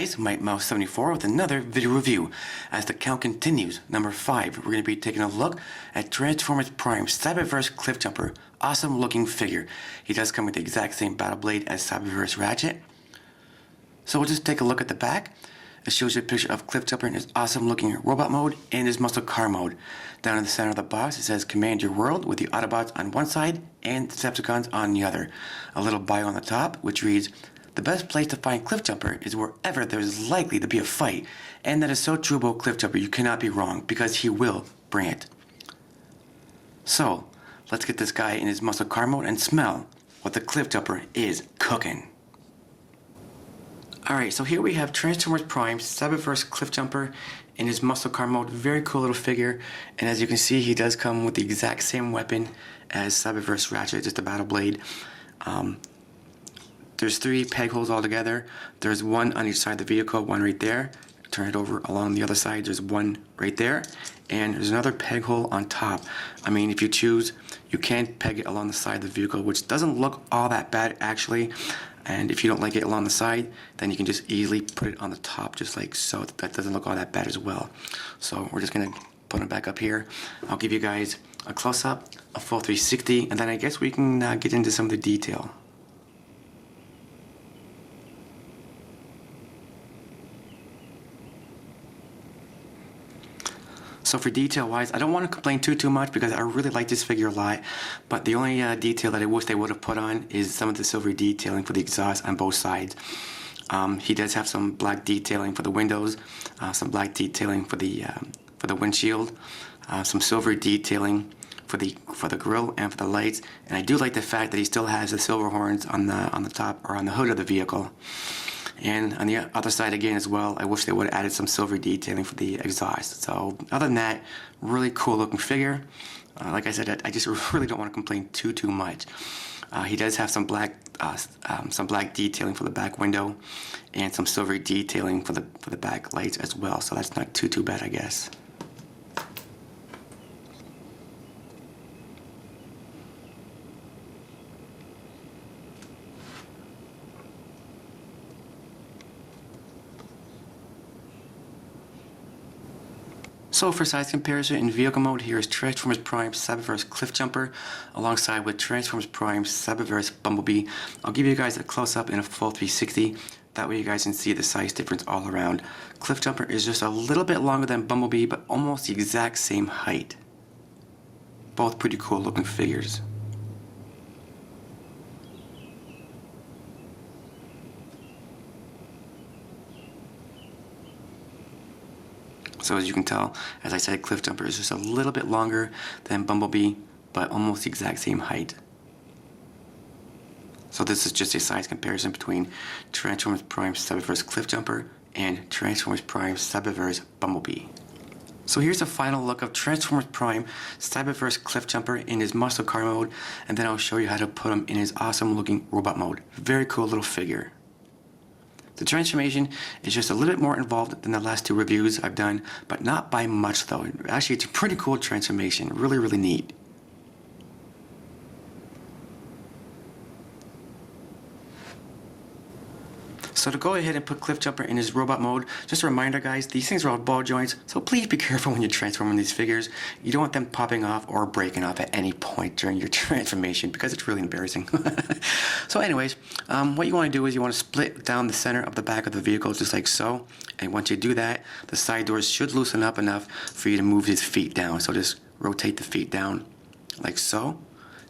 guys, Mike Mouse 74 with another video review. As the count continues, number 5, we're going to be taking a look at Transformers Prime Cyberverse Cliffjumper. Awesome looking figure. He does come with the exact same battle blade as Cyberverse Ratchet. So we'll just take a look at the back. It shows you a picture of Cliffjumper in his awesome looking robot mode and his muscle car mode. Down in the center of the box it says Command Your World with the Autobots on one side and the Decepticons on the other. A little bio on the top which reads, "The best place to find Cliffjumper is wherever there is likely to be a fight." And that is so true about Cliffjumper, you cannot be wrong, because he will bring it. So, let's get this guy in his muscle car mode and smell what the Cliffjumper is cooking. Alright, so here we have Transformers Prime Cyberverse Cliffjumper in his muscle car mode. Very cool little figure, and as you can see he does come with the exact same weapon as Cyberverse Ratchet, just a battle blade. There's 3 peg holes all together. There's one on each side of the vehicle, one right there. Turn it over along the other side, there's one right there. And there's another peg hole on top. I mean, if you choose, you can peg it along the side of the vehicle, which doesn't look all that bad actually. And if you don't like it along the side, then you can just easily put it on the top, just like so. That doesn't look all that bad as well. So we're just gonna put it back up here. I'll give you guys a close-up, a full 360, and then I guess we can get into some of the detail. So for detail-wise, I don't want to complain too much because I really like this figure a lot, but the only detail that I wish they would have put on is some of the silver detailing for the exhaust on both sides. He does have some black detailing for the windows, some black detailing for the windshield, some silver detailing for the grill and for the lights, and I do like the fact that he still has the silver horns on the top or on the hood of the vehicle. And on the other side again as well, I wish they would have added some silver detailing for the exhaust. So other than that, really cool looking figure. Like I said, I just really don't want to complain too much. He does have some black detailing for the back window and some silver detailing for the back lights as well. So that's not too bad, I guess. So for size comparison, in vehicle mode, here is Transformers Prime Cyberverse Cliffjumper alongside with Transformers Prime Cyberverse Bumblebee. I'll give you guys a close-up in a full 360. That way you guys can see the size difference all around. Cliffjumper is just a little bit longer than Bumblebee, but almost the exact same height. Both pretty cool looking figures. So as you can tell, as I said, Cliffjumper is just a little bit longer than Bumblebee, but almost the exact same height. So this is just a size comparison between Transformers Prime Cyberverse Cliffjumper and Transformers Prime Cyberverse Bumblebee. So here's a final look of Transformers Prime Cyberverse Cliffjumper in his muscle car mode, and then I'll show you how to put him in his awesome looking robot mode. Very cool little figure. The transformation is just a little bit more involved than the last 2 reviews I've done, but not by much though. Actually, it's a pretty cool transformation. Really neat. So to go ahead and put Cliffjumper in his robot mode, just a reminder guys, these things are all ball joints, so please be careful when you're transforming these figures. You don't want them popping off or breaking off at any point during your transformation because it's really embarrassing. So anyways, what you want to do is you want to split down the center of the back of the vehicle just like so, and once you do that, the side doors should loosen up enough for you to move his feet down. So just rotate the feet down like so.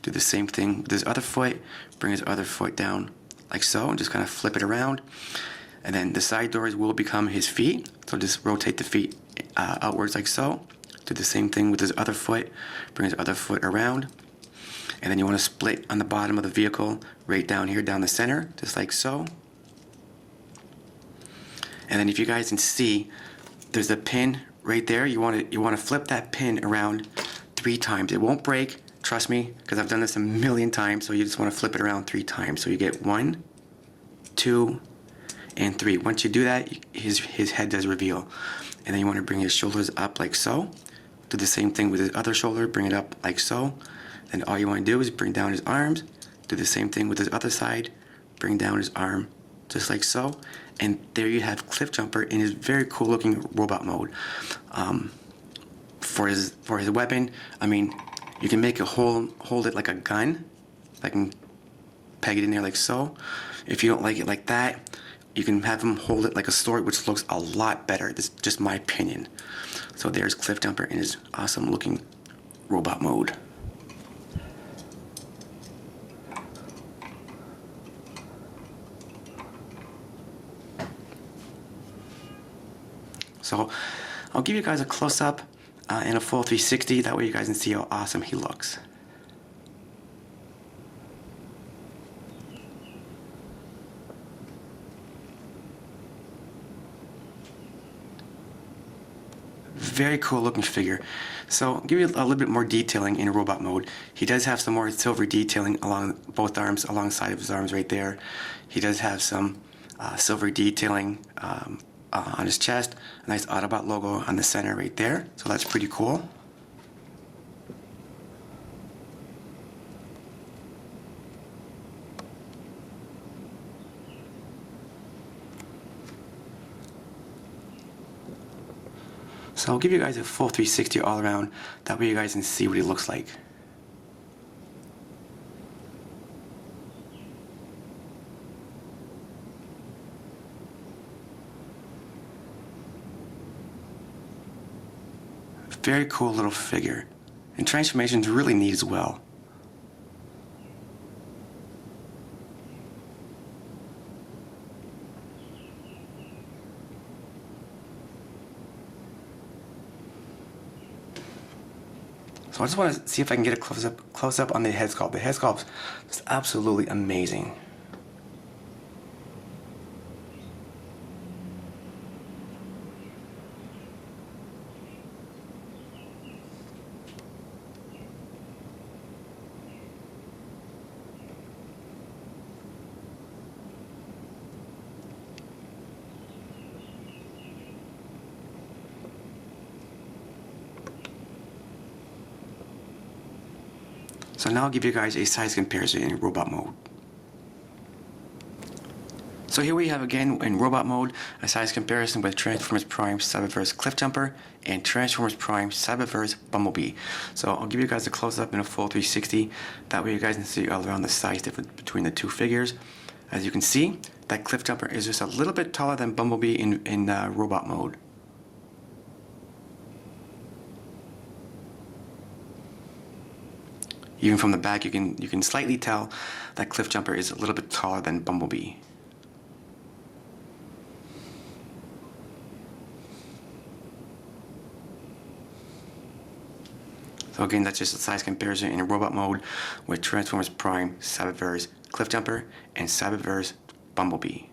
Do the same thing with his other foot, bring his other foot down like so, and just kind of flip it around, and then the side doors will become his feet, so just rotate the feet outwards like so. Do the same thing with his other foot, bring his other foot around, and then you want to split on the bottom of the vehicle right down here down the center just like so. And then if you guys can see, there's a pin right there. You want to flip that pin around 3 times. It won't break, trust me, because I've done this a million times. So you just want to flip it around 3 times. So you get 1, 2, and 3. Once you do that, his head does reveal. And then you want to bring his shoulders up like so. Do the same thing with his other shoulder, bring it up like so. Then all you want to do is bring down his arms. Do the same thing with his other side, bring down his arm just like so. And there you have Cliffjumper in his very cool looking robot mode. For his weapon, I mean, you can make it hold it like a gun. I can peg it in there like so. If you don't like it like that, you can have him hold it like a sword, which looks a lot better. This is just my opinion. So there's Cliffjumper in his awesome looking robot mode. So I'll give you guys a close-up and a full 360. That way you guys can see how awesome he looks. Very cool looking figure. So I'll give you a little bit more detailing in robot mode. He does have some more silver detailing along both arms, alongside of his arms right there. He does have some silver detailing on his chest, a nice Autobot logo on the center right there. So that's pretty cool. So I'll give you guys a full 360 all around, that way you guys can see what he looks like. Very cool little figure, and transformation's really neat as well. So I just want to see if I can get a close up on the head sculpt. The head sculpt is absolutely amazing. So now I'll give you guys a size comparison in robot mode. So here we have again in robot mode a size comparison with Transformers Prime Cyberverse Cliffjumper and Transformers Prime Cyberverse Bumblebee. So I'll give you guys a close-up in a full 360. That way you guys can see all around the size difference between the two figures. As you can see, that Cliffjumper is just a little bit taller than Bumblebee in robot mode. Even from the back, you can slightly tell that Cliffjumper is a little bit taller than Bumblebee. So again, that's just a size comparison in robot mode with Transformers Prime Cyberverse Cliffjumper and Cyberverse Bumblebee.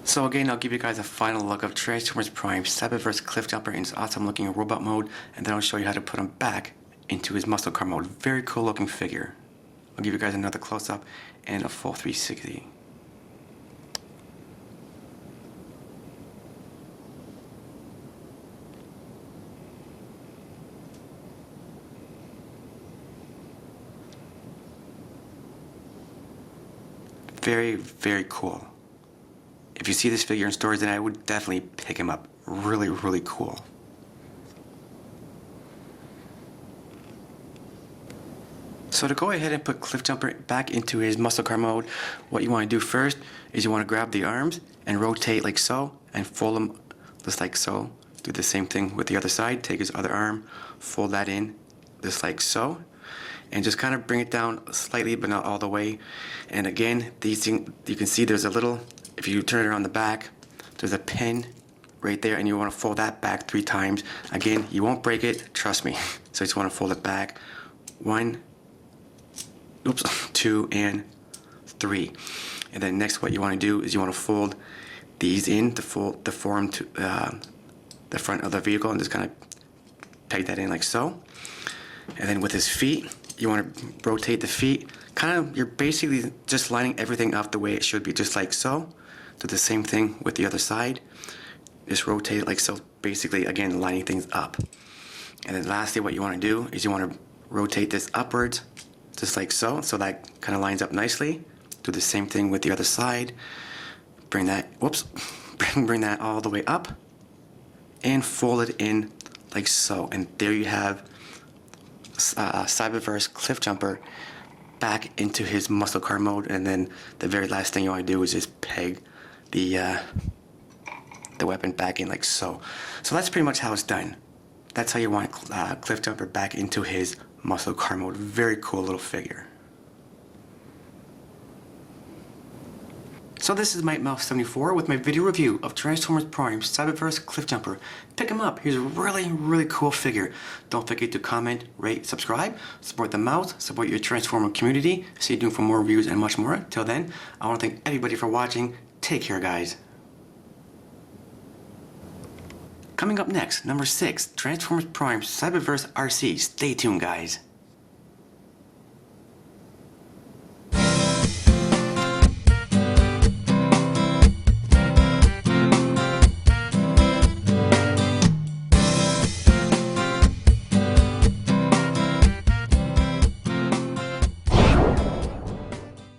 So again, I'll give you guys a final look of Transformers Prime Cyberverse Cliffjumper in his awesome looking robot mode, and then I'll show you how to put him back into his muscle car mode. Very cool looking figure. I'll give you guys another close up and a full 360. Very, very cool. If you see this figure in stores, then I would definitely pick him up. Really, really cool. So to go ahead and put Cliffjumper back into his muscle car mode, what you want to do first is you want to grab the arms and rotate like so and fold them just like so. Do the same thing with the other side. Take his other arm, fold that in just like so, and just kind of bring it down slightly but not all the way. And again, these things, you can see there's a little, if you turn it around the back, there's a pin right there, and you want to fold that back 3 times. Again, you won't break it, trust me. So you just want to fold it back 1, 2, and 3. And then next, what you want to do is you want to fold these in to form to the front of the vehicle, and just kind of peg that in like so. And then with his feet, you want to rotate the feet. You're basically just lining everything up the way it should be, just like so. Do the same thing with the other side. Just rotate it like so, basically, again, lining things up. And then lastly, what you want to do is you want to rotate this upwards, just like so, so that kind of lines up nicely. Do the same thing with the other side. Bring that, whoops, bring that all the way up and fold it in like so. And there you have Cyberverse Cliffjumper back into his muscle car mode. And then the very last thing you want to do is just peg the weapon back in like so. So that's pretty much how it's done. That's how you want Cliffjumper back into his muscle car mode. Very cool little figure. So this is Mike Mouse 74 with my video review of Transformers Prime Cyberverse Cliffjumper. Pick him up. He's a really cool figure. Don't forget to comment, rate, subscribe, support the mouse, support your Transformer community. Stay tuned for more reviews and much more. Till then, I want to thank everybody for watching. Take care, guys. Coming up next, number 6, Transformers Prime Cyberverse RC. Stay tuned, guys.